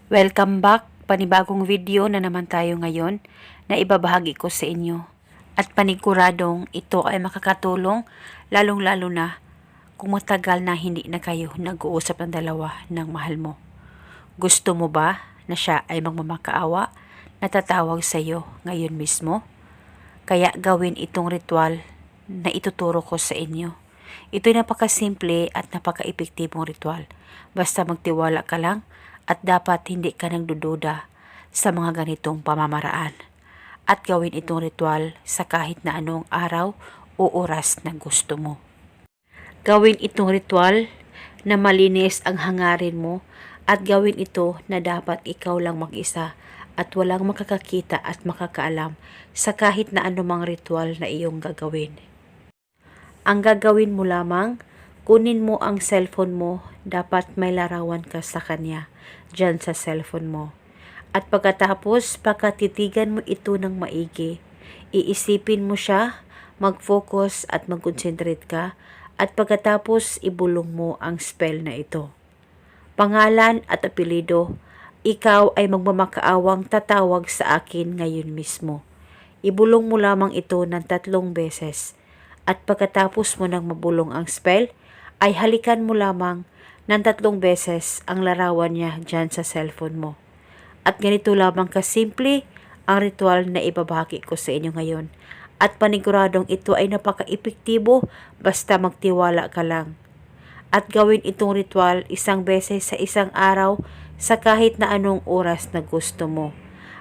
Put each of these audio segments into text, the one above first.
Welcome back, panibagong video na naman tayo ngayon na ibabahagi ko sa inyo. At paniguradong ito ay makakatulong lalong-lalo na kung matagal na hindi na kayo nag-uusap ng dalawa ng mahal mo. Gusto mo ba na siya ay magmamakaawa na tatawag sa iyo ngayon mismo? Kaya gawin itong ritual na ituturo ko sa inyo. Ito'y napakasimple at napaka-epektibong ritual. Basta magtiwala ka lang at dapat hindi ka nagdududa sa mga ganitong pamamaraan. At gawin itong ritual sa kahit na anong araw o oras na gusto mo. Gawin itong ritual na malinis ang hangarin mo at gawin ito na dapat ikaw lang mag-isa at walang makakakita at makakaalam sa kahit na anumang ritual na iyong gagawin. Ang gagawin mo lamang, kunin mo ang cellphone mo, dapat may larawan ka sa kanya dyan sa cellphone mo. At pagkatapos, pakatitigan mo ito ng maigi. Iisipin mo siya, mag-focus at mag-concentrate ka, at pagkatapos ibulong mo ang spell na ito. Pangalan at apelido, ikaw ay magmamakaawang tatawag sa akin ngayon mismo. Ibulong mo lamang ito ng 3 beses. At pagkatapos mo nang mabulong ang spell, ay halikan mo lamang ng 3 beses ang larawan niya dyan sa cellphone mo. At ganito lamang kasimple ang ritual na ibabahagi ko sa inyo ngayon. At paniguradong ito ay napaka-epektibo basta magtiwala ka lang. At gawin itong ritual 1 beses sa isang araw sa kahit na anong oras na gusto mo.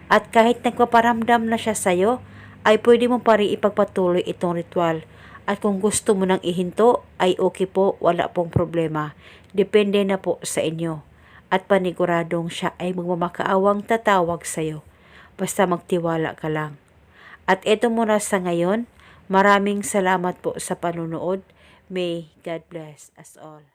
At kahit nagpaparamdam na siya sa'yo, ay pwede mo pa rin ipagpatuloy itong ritual. At kung gusto mo nang ihinto, ay okay po, wala pong problema. Depende na po sa inyo. At paniguradong siya ay magmamakaawang tatawag sa'yo. Basta magtiwala ka lang. At eto muna sa ngayon, maraming salamat po sa panunood. May God bless us all.